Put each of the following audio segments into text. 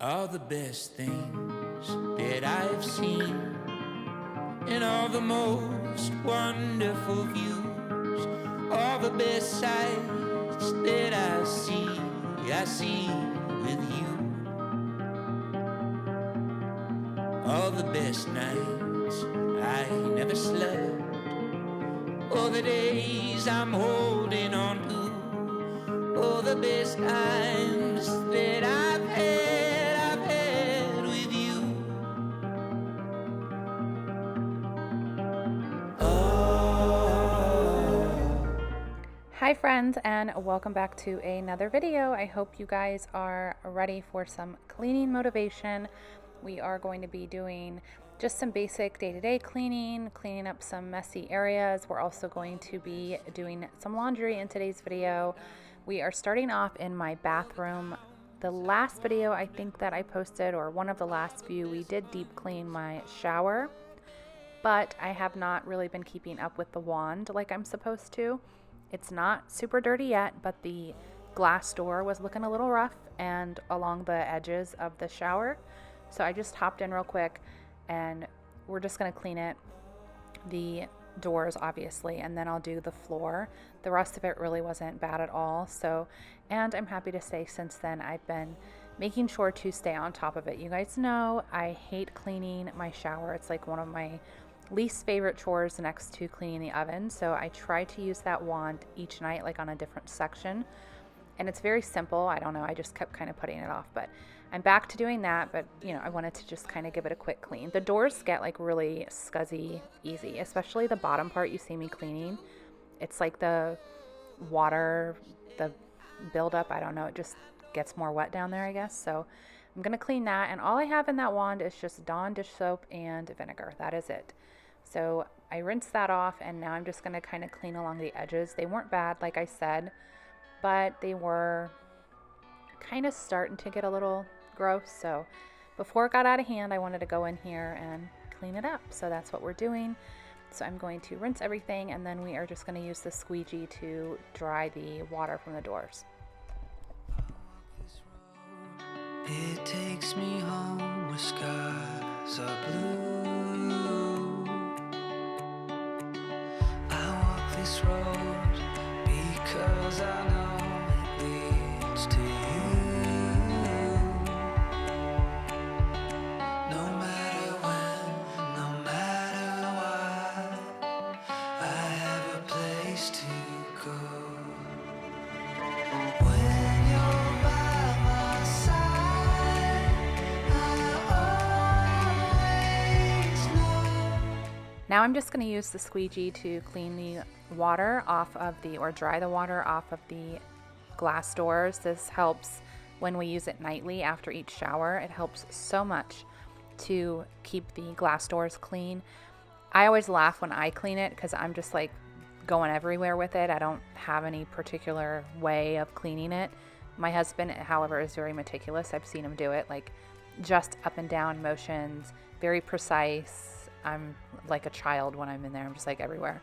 All the best things that I've seen, and all the most wonderful views, all the best sights that I see with you. All the best nights I never slept, all the days I'm holding on to, all the best times that I've had with you. Hi friends, and welcome back to another video. I hope you guys are ready for some cleaning motivation. We are going to be doing just some basic day-to-day cleaning up some messy areas. We're also going to be doing some laundry in today's video. We are starting off in my bathroom. The last video I think that I posted, or one of the last few, we did deep clean my shower, but I have not really been keeping up with the wand like I'm supposed to. It's not super dirty yet, but the glass door was looking a little rough and along the edges of the shower. So I just hopped in real quick and we're just going to clean it. The doors, obviously, and then I'll do the floor. The rest of it really wasn't bad at all. And I'm happy to say since then I've been making sure to stay on top of it. You guys know I hate cleaning my shower. It's like one of my least favorite chores next to cleaning the oven. So I try to use that wand each night, like on a different section. And it's very simple. I don't know. I just kept kind of putting it off, but I'm back to doing that. But you know, I wanted to just kind of give it a quick clean. The doors get like really scuzzy easy, especially the bottom part you see me cleaning. It's like the water, the buildup, I don't know. It just gets more wet down there, I guess. So I'm going to clean that. And all I have in that wand is just Dawn dish soap and vinegar. That is it. So I rinsed that off, and now I'm just going to kind of clean along the edges. They weren't bad, like I said, but they were kind of starting to get a little gross. So before it got out of hand, I wanted to go in here and clean it up. So that's what we're doing. So I'm going to rinse everything, and then we are just going to use the squeegee to dry the water from the doors. It takes me home where skies are blue. I walk this road because I know it leads to you. No matter when, no matter what, I have a place to go. When you're by my side, I always know. Now I'm just going to use the squeegee to clean the water off of or dry the water off of the glass doors. This helps when we use it nightly after each shower. It helps so much to keep the glass doors clean. I always laugh when I clean it because I'm just like going everywhere with it. I don't have any particular way of cleaning it. My husband, however, is very meticulous. I've seen him do it like just up and down motions, very precise. I'm like a child when I'm in there. I'm just like everywhere.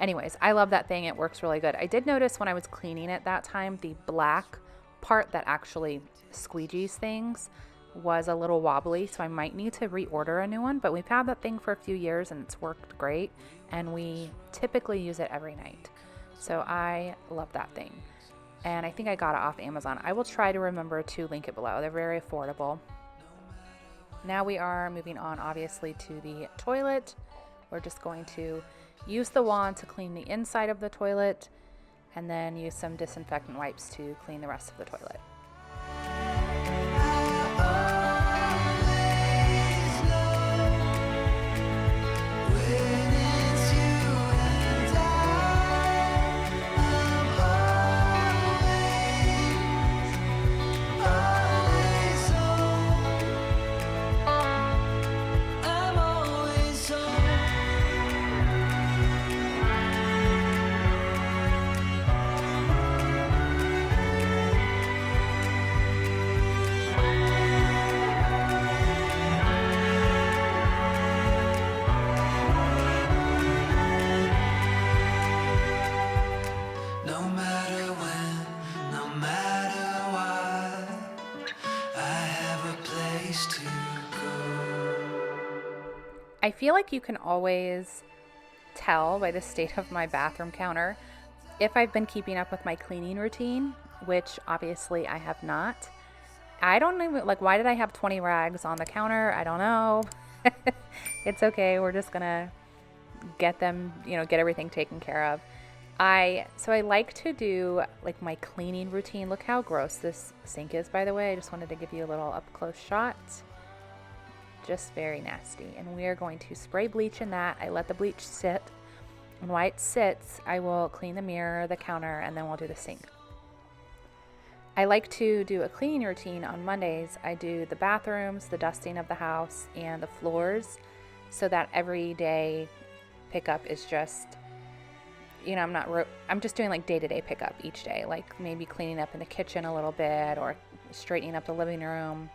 Anyways, I love that thing. It works really good. I did notice when I was cleaning it that time, the black part that actually squeegees things was a little wobbly, so I might need to reorder a new one, but we've had that thing for a few years and it's worked great, and we typically use it every night. So I love that thing. And I think I got it off Amazon. I will try to remember to link it below. They're very affordable. Now we are moving on, obviously, to the toilet. We're just going to use the wand to clean the inside of the toilet, and then use some disinfectant wipes to clean the rest of the toilet. place to go. I feel like you can always tell by the state of my bathroom counter if I've been keeping up with my cleaning routine, which obviously I have not. I don't even, like, why did I have 20 rags on the counter? I don't know. It's okay. We're just going to get them, get everything taken care of. So I like to do like my cleaning routine. Look how gross this sink is, by the way. I just wanted to give you a little up close shot. Just very nasty. And we are going to spray bleach in that. I let the bleach sit. And while it sits, I will clean the mirror, the counter, and then we'll do the sink. I like to do a cleaning routine on Mondays. I do the bathrooms, the dusting of the house, and the floors, so that every day pickup is just, I'm just doing like day-to-day pickup each day, like maybe cleaning up in the kitchen a little bit or straightening up the living room.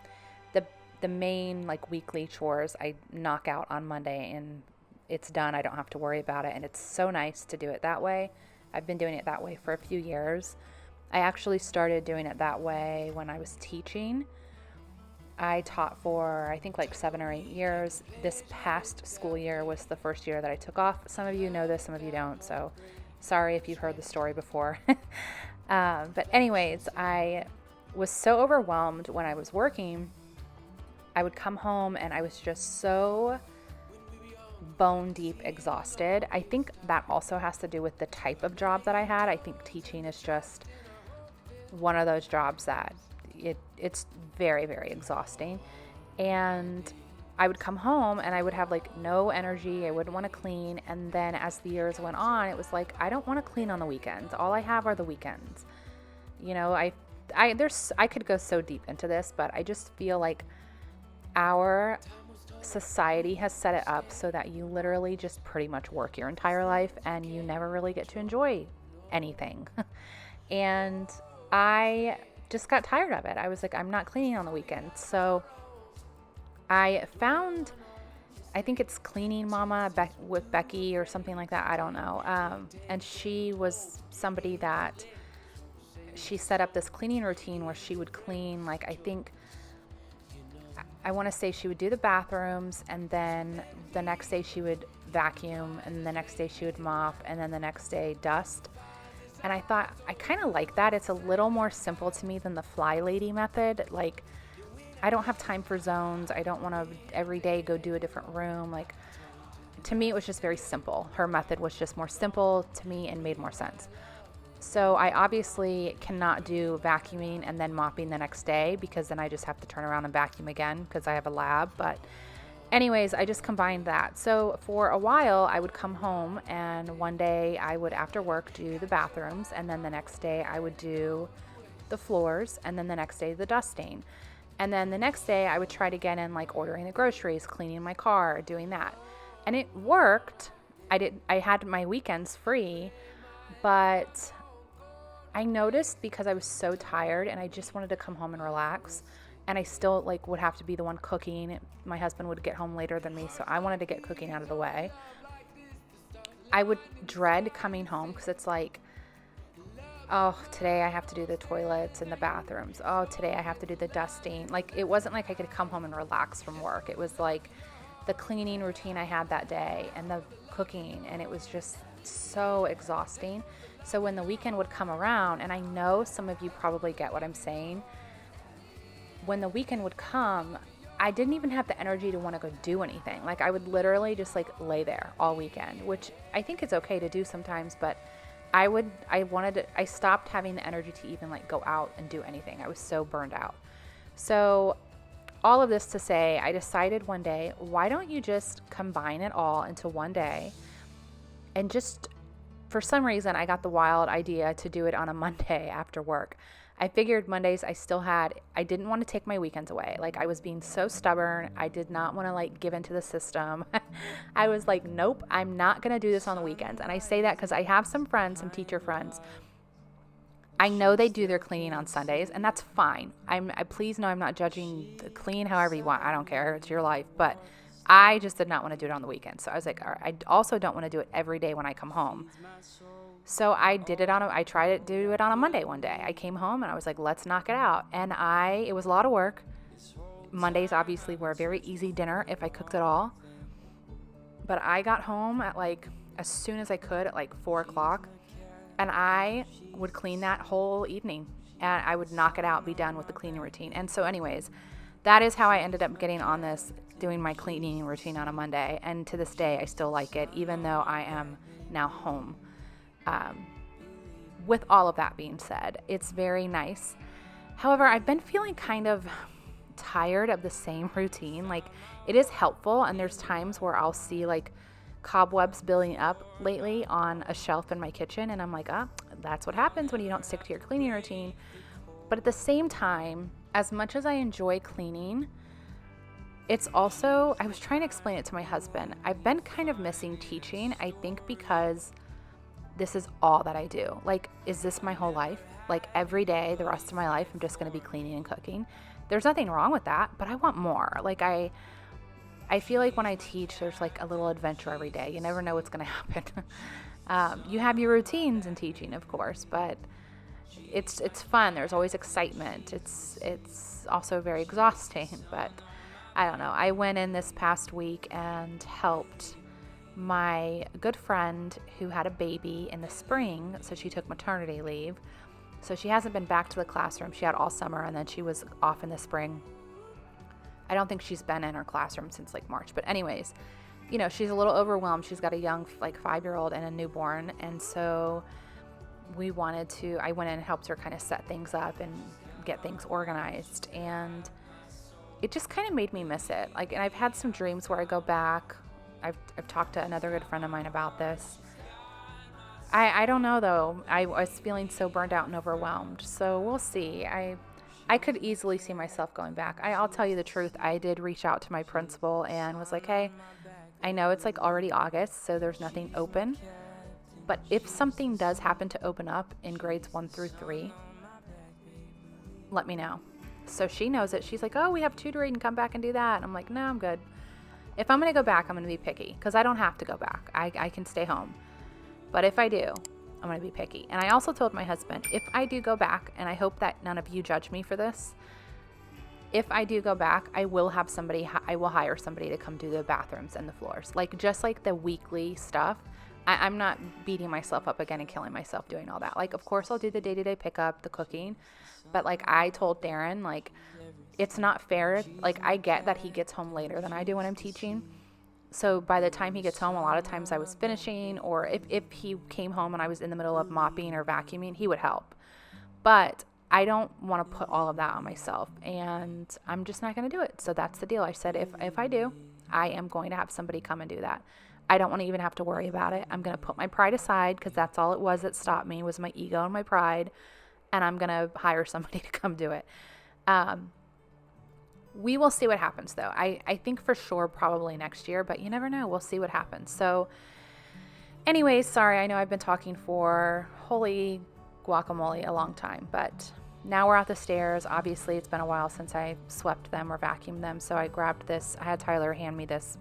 The main like weekly chores I knock out on Monday and it's done. I don't have to worry about it, and it's so nice to do it that way. I've been doing it that way for a few years. I actually started doing it that way when I was teaching. I taught for, I think, like 7 or 8 years. This past school year was the first year that I took off. Some of you know this, some of you don't, so sorry if you've heard the story before. But anyways, I was so overwhelmed when I was working. I would come home and I was just so bone deep exhausted. I think that also has to do with the type of job that I had. I think teaching is just one of those jobs that it's very, very exhausting. And I would come home and I would have like no energy. I wouldn't want to clean. And then as the years went on, it was like, I don't want to clean on the weekends. All I have are the weekends. I could go so deep into this, but I just feel like our society has set it up so that you literally just pretty much work your entire life and you never really get to enjoy anything. And I just got tired of it. I was like, I'm not cleaning on the weekends. So I found, I think it's Cleaning Mama with Becky or something like that. I don't know. And she was somebody that she set up this cleaning routine where she would clean, like, I want to say she would do the bathrooms, and then the next day she would vacuum, and the next day she would mop, and then the next day dust. And I thought, I kind of like that. It's a little more simple to me than the Fly Lady method. Like, I don't have time for zones. I don't want to every day go do a different room. Like, to me, it was just very simple. Her method was just more simple to me and made more sense. So I obviously cannot do vacuuming and then mopping the next day, because then I just have to turn around and vacuum again because I have a lab. But anyways, I just combined that. So for a while, I would come home and one day I would, after work, do the bathrooms, and then the next day I would do the floors, and then the next day the dusting. And then the next day I would try to get in, like, ordering the groceries, cleaning my car, doing that. And it worked. I had my weekends free, but I noticed, because I was so tired and I just wanted to come home and relax, and I still would have to be the one cooking. My husband would get home later than me, so I wanted to get cooking out of the way. I would dread coming home because it's like, oh, today I have to do the toilets and the bathrooms. Oh, today I have to do the dusting. Like, it wasn't like I could come home and relax from work. It was like the cleaning routine I had that day and the cooking, and it was just so exhausting. So when the weekend would come around, and I know some of you probably get what I'm saying, when the weekend would come, I didn't even have the energy to want to go do anything. Like, I would literally just lay there all weekend, which I think is okay to do sometimes, but I stopped having the energy to even go out and do anything. I was so burned out. So all of this to say, I decided one day, why don't you just combine it all into one day? And just, for some reason, I got the wild idea to do it on a Monday after work. I figured Mondays I didn't want to take my weekends away. I was being so stubborn. I did not want to give into the system. I was like, nope, I'm not going to do this on the weekends. And I say that because I have some teacher friends. I know they do their cleaning on Sundays, and that's fine. Please know I'm not judging. Clean however you want. I don't care. It's your life. But I just did not want to do it on the weekends. So I was like, all right, I also don't want to do it every day when I come home. So I tried to do it on a Monday one day. I came home and I was like, let's knock it out. And it was a lot of work. Mondays obviously were a very easy dinner if I cooked at all. But I got home at like as soon as I could at like 4 o'clock, and I would clean that whole evening, and I would knock it out, be done with the cleaning routine. And so anyways, that is how I ended up getting on this, doing my cleaning routine on a Monday. And to this day, I still like it, even though I am now home. With all of that being said, it's very nice. However, I've been feeling kind of tired of the same routine. Like, it is helpful, and there's times where I'll see like cobwebs building up lately on a shelf in my kitchen, and I'm like, that's what happens when you don't stick to your cleaning routine. But at the same time, as much as I enjoy cleaning, it's also, I was trying to explain it to my husband, I've been kind of missing teaching, I think, because this is all that I do. Like, is this my whole life? Like, every day, the rest of my life, I'm just going to be cleaning and cooking. There's nothing wrong with that, but I want more. Like, I feel like when I teach, there's like a little adventure every day. You never know what's going to happen. You have your routines in teaching, of course, but it's fun. There's always excitement. It's also very exhausting, but I don't know. I went in this past week and helped my good friend who had a baby in the spring, so she took maternity leave. So she hasn't been back to the classroom. She had all summer, and then she was off in the spring. I don't think she's been in her classroom since like March. But anyways, she's a little overwhelmed. She's got a young, like 5-year-old and a newborn. And so I went in and helped her kind of set things up and get things organized. And it just kind of made me miss it. Like, and I've had some dreams where I go back. I've talked to another good friend of mine about this. I don't know though. I was feeling so burned out and overwhelmed. So we'll see. I could easily see myself going back. I'll tell you the truth. I did reach out to my principal and was like, hey, I know it's like already August, so there's nothing open. But if something does happen to open up in grades 1 through 3, let me know. So she knows it. She's like, oh, we have tutoring, come back and do that. And I'm like, no, I'm good. If I'm going to go back, I'm going to be picky because I don't have to go back. I can stay home. But if I do, I'm going to be picky. And I also told my husband, if I do go back, and I hope that none of you judge me for this, if I do go back, I will hire somebody to come do the bathrooms and the floors. Like, just like the weekly stuff. I'm not beating myself up again and killing myself doing all that. Like, of course, I'll do the day-to-day pickup, the cooking. But like I told Darren, like, it's not fair. Like, I get that he gets home later than I do when I'm teaching. So by the time he gets home, a lot of times I was finishing, or if he came home and I was in the middle of mopping or vacuuming, he would help. But I don't want to put all of that on myself, and I'm just not going to do it. So that's the deal. I said, if I do, I am going to have somebody come and do that. I don't want to even have to worry about it. I'm going to put my pride aside because that's all it was that stopped me was my ego and my pride, and I'm going to hire somebody to come do it. We will see what happens, though. I think for sure probably next year, but you never know. We'll see what happens. So anyways, sorry, I know I've been talking for holy guacamole a long time, but now we're at the stairs. Obviously, it's been a while since I swept them or vacuumed them, so I grabbed this. I had Tyler hand me this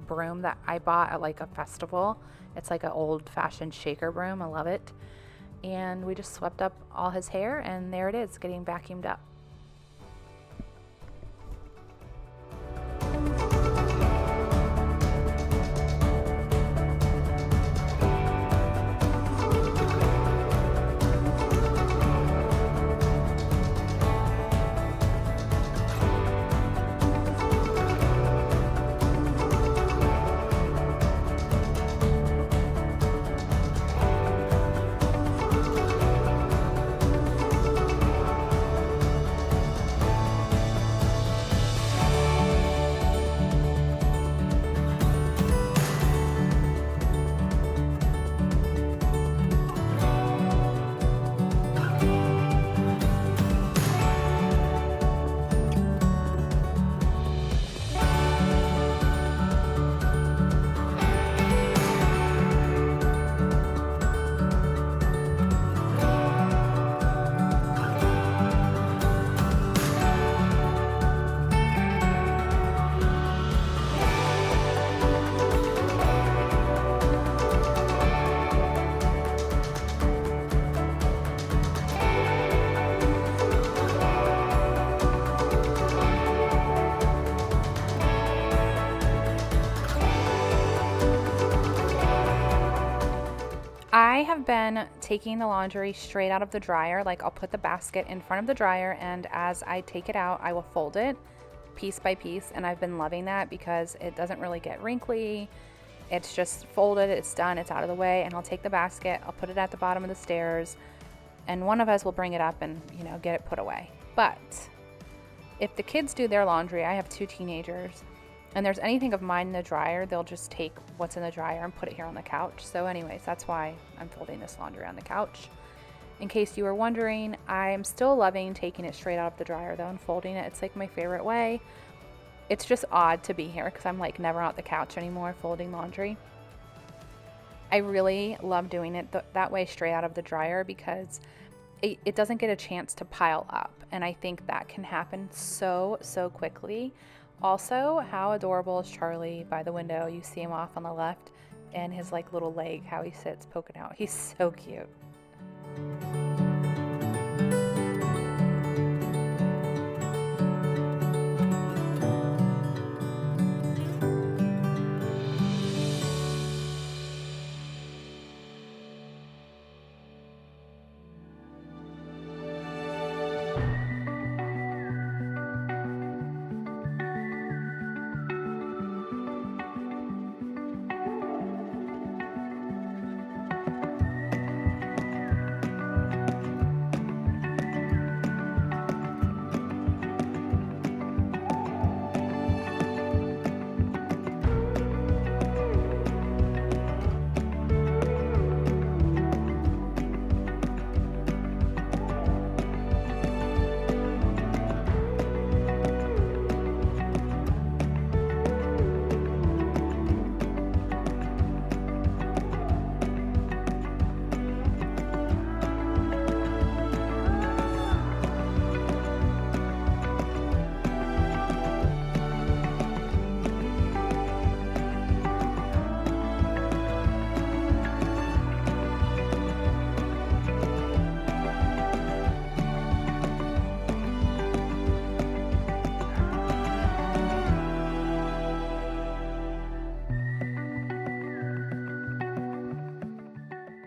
broom that I bought at like a festival. It's like an old-fashioned shaker broom. I love it. And we just swept up all his hair, and there it is, getting vacuumed up. have been taking the laundry straight out of the dryer. Like, I'll put the basket in front of the dryer, and as I take it out, I will fold it piece by piece. And I've been loving that because it doesn't really get wrinkly. It's just folded, it's done, it's out of the way. And I'll take the basket, I'll put it at the bottom of the stairs, and one of us will bring it up and, you know, get it put away. But if the kids do their laundry, I have 2 teenagers, and there's anything of mine in the dryer, they'll just take what's in the dryer and put it here on the couch. So anyways, that's why I'm folding this laundry on the couch. In case you were wondering, I'm still loving taking it straight out of the dryer though and folding it. It's like my favorite way. It's just odd to be here because I'm like never out the couch anymore folding laundry. I really love doing it that way straight out of the dryer because it doesn't get a chance to pile up. And I think that can happen so quickly. Also, how adorable is Charlie by the window? You see him off on the left and his like little leg, how he sits poking out. He's so cute.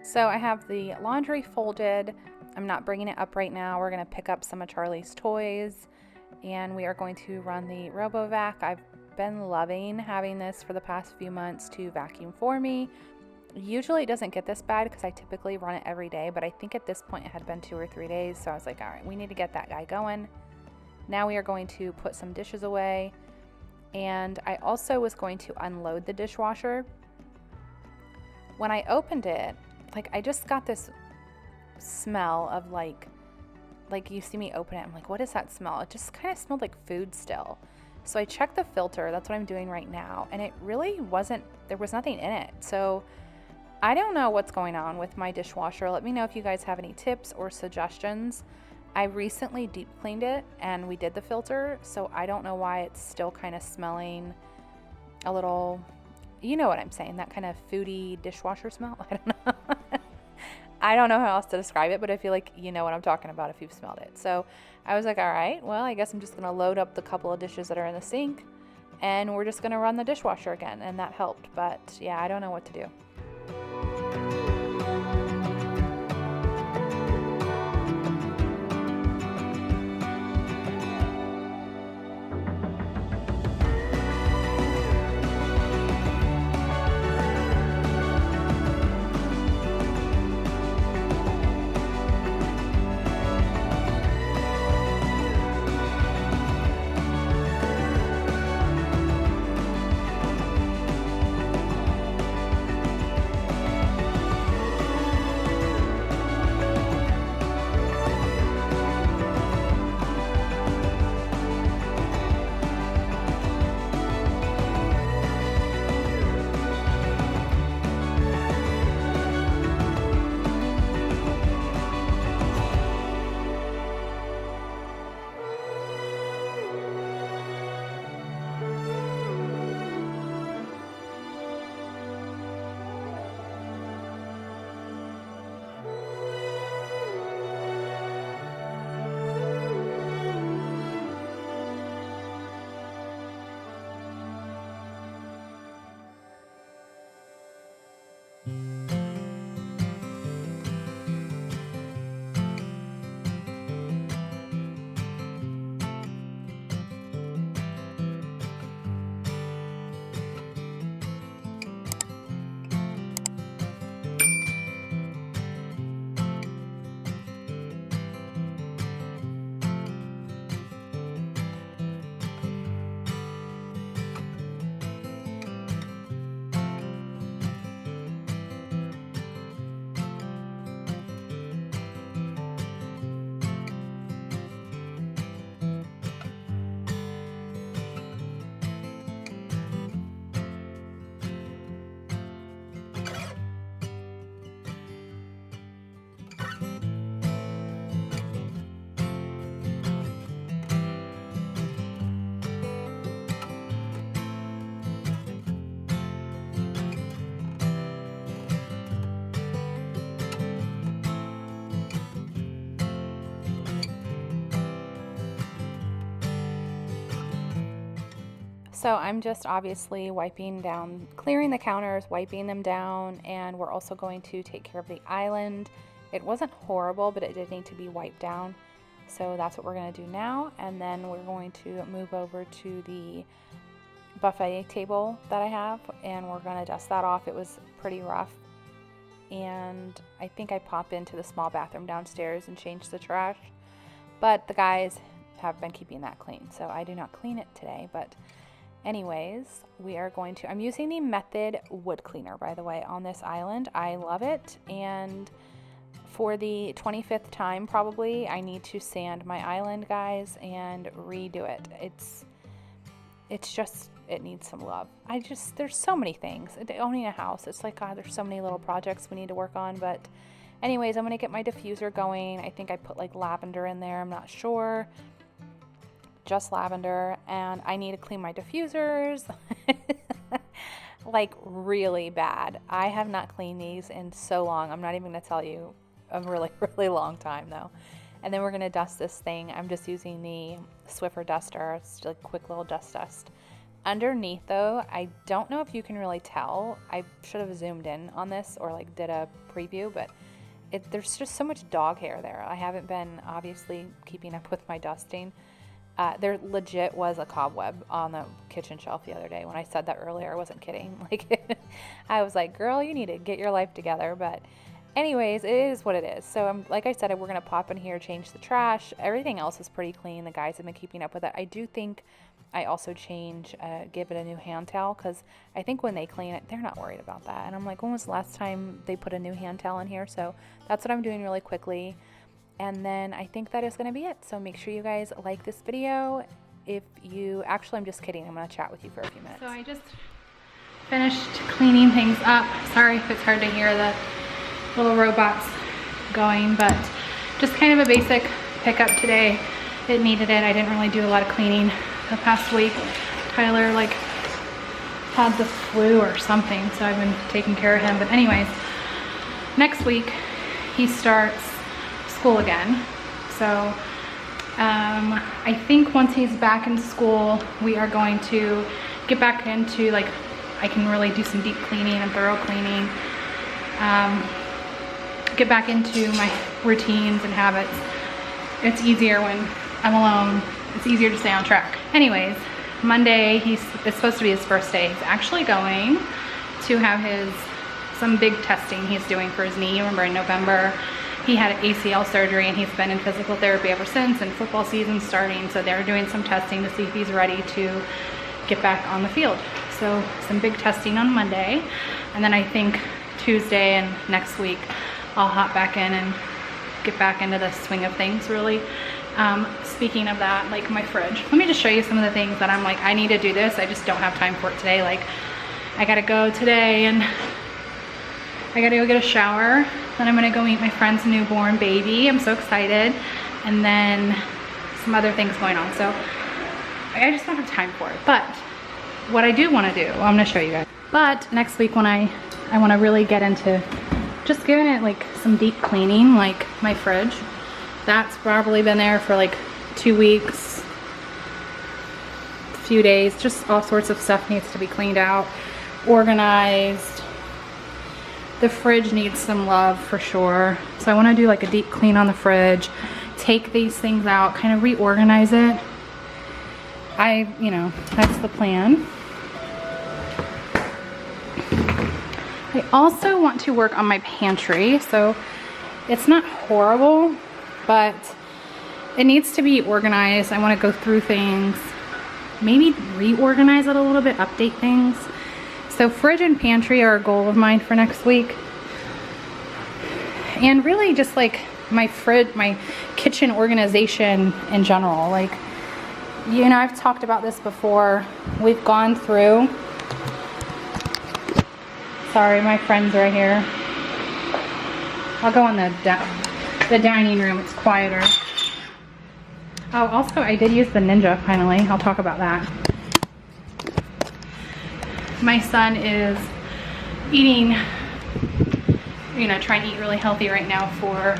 So I have the laundry folded. I'm not bringing it up right now. We're going to pick up some of Charlie's toys and we are going to run the RoboVac. I've been loving having this for the past few months to vacuum for me. Usually it doesn't get this bad because I typically run it every day, but I think at this point it had been 2 or 3 days. So I was like, all right, we need to get that guy going. Now we are going to put some dishes away. And I also was going to unload the dishwasher. When I opened it, like I just got this smell of like you see me open it, I'm like, what is that smell? It just kind of smelled like food still. So I checked the filter, that's what I'm doing right now, and it really wasn't, there was nothing in it. So I don't know what's going on with my dishwasher. Let me know if you guys have any tips or suggestions. I recently deep cleaned it and we did the filter, so I don't know why it's still kind of smelling a little, you know what I'm saying, that kind of foodie dishwasher smell. I don't know. I don't know how else to describe it, but I feel like you know what I'm talking about if you've smelled it. So I was like, all right, well, I guess I'm just going to load up the couple of dishes that are in the sink and we're just going to run the dishwasher again. And that helped. But yeah, I don't know what to do. So I'm just obviously wiping down, clearing the counters, wiping them down, and we're also going to take care of the island. It wasn't horrible, but it did need to be wiped down. So that's what we're going to do now, and then we're going to move over to the buffet table that I have, and we're going to dust that off. It was pretty rough, and I think I pop into the small bathroom downstairs and change the trash, but the guys have been keeping that clean, so I do not clean it today. But anyways, we are going to, I'm using the Method wood cleaner, by the way, on this island. I love it, and for the 25th time probably, I need to sand my island, guys, and redo it. It's just, it needs some love. There's so many things. Owning a house, it's like, God, there's so many little projects we need to work on. But anyways, I'm gonna get my diffuser going. I think I put like lavender in there, I'm not sure. Just lavender, and I need to clean my diffusers like really bad. I have not cleaned these in so long. I'm not even gonna tell you, a really, really long time though. And then we're gonna dust this thing. I'm just using the Swiffer duster. It's just a quick little dust. Underneath though, I don't know if you can really tell. I should have zoomed in on this or like did a preview, but there's just so much dog hair there. I haven't been obviously keeping up with my dusting. There legit was a cobweb on the kitchen shelf the other day. When I said that earlier, I wasn't kidding. Like, I was like, girl, you need to get your life together. But anyways, it is what it is. So like I said, we're going to pop in here, change the trash. Everything else is pretty clean. The guys have been keeping up with it. I do think I also give it a new hand towel, because I think when they clean it, they're not worried about that. And I'm like, when was the last time they put a new hand towel in here? So that's what I'm doing really quickly. And then I think that is going to be it. So make sure you guys like this video. I'm just kidding. I'm going to chat with you for a few minutes. So I just finished cleaning things up. Sorry if it's hard to hear the little robots going, but just kind of a basic pickup today. It needed it. I didn't really do a lot of cleaning the past week. Tyler had the flu or something, so I've been taking care of him. But anyways, next week he starts school again. So I think once he's back in school, we are going to get back into, like, I can really do some deep cleaning and thorough cleaning, get back into my routines and habits. It's easier when I'm alone. It's easier to stay on track. Anyways, Monday, it's supposed to be his first day. He's actually going to have some big testing he's doing for his knee. Remember in November, he had ACL surgery and he's been in physical therapy ever since, and football season's starting. So they're doing some testing to see if he's ready to get back on the field. So some big testing on Monday. And then I think Tuesday and next week, I'll hop back in and get back into the swing of things, really. Speaking of that, like my fridge, let me just show you some of the things that I'm like, I need to do this. I just don't have time for it today. Like, I gotta go today and I gotta go get a shower. Then I'm gonna go meet my friend's newborn baby. I'm so excited. And then some other things going on. So I just don't have time for it. But what I do wanna do, I'm gonna show you guys. But next week when I wanna really get into just giving it like some deep cleaning, like my fridge. That's probably been there for like 2 weeks, a few days. Just all sorts of stuff needs to be cleaned out, organized. The fridge needs some love for sure. So I want to do like a deep clean on the fridge, take these things out, kind of reorganize it. That's the plan. I also want to work on my pantry. So it's not horrible, but it needs to be organized. I want to go through things, maybe reorganize it a little bit, update things. So fridge and pantry are a goal of mine for next week. And really just like my kitchen organization in general. Like, I've talked about this before. We've gone through, sorry, my friend's right here. I'll go in the dining room, it's quieter. Oh, also I did use the Ninja finally. I'll talk about that. My son is eating, trying to eat really healthy right now for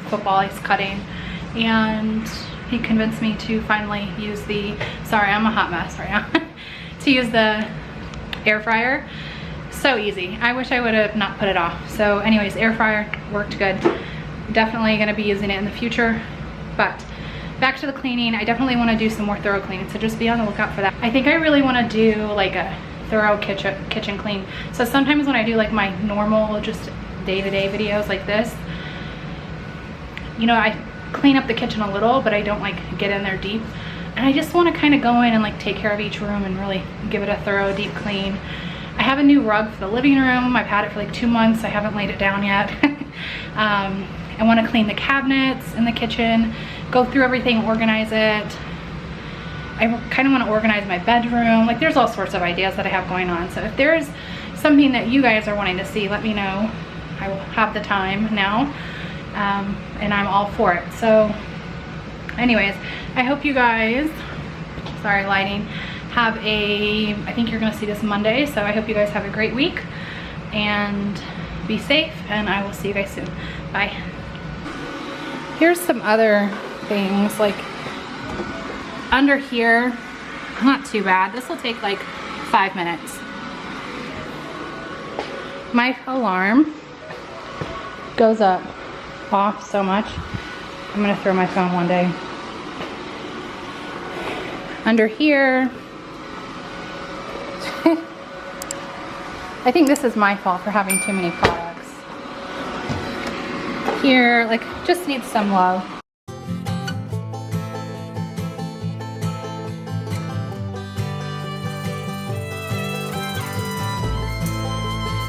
football. He's cutting, and he convinced me to finally use the, sorry, I'm a hot mess right now, to use the air fryer. So easy. I wish I would have not put it off. So anyways, air fryer worked good. Definitely gonna be using it in the future. But back to the cleaning, I definitely wanna do some more thorough cleaning, so just be on the lookout for that. I think I really wanna do like a thorough kitchen clean. So sometimes when I do like my normal, just day-to-day videos like this, you know, I clean up the kitchen a little, but I don't like get in there deep. And I just wanna kinda go in and like take care of each room and really give it a thorough, deep clean. I have a new rug for the living room. I've had it for like 2 months. I haven't laid it down yet. I want to clean the cabinets in the kitchen, go through everything, organize it. I kind of want to organize my bedroom. Like there's all sorts of ideas that I have going on. So if there's something that you guys are wanting to see, let me know. I will have the time now, and I'm all for it. So anyways, I hope you guys, sorry lighting, have a, I think you're going to see this Monday. So I hope you guys have a great week and be safe, and I will see you guys soon. Bye. Here's some other things, like under here, not too bad. This will take like 5 minutes. My alarm goes up off so much. I'm gonna throw my phone one day. Under here, I think this is my fault for having too many products. Here, like, just needs some love.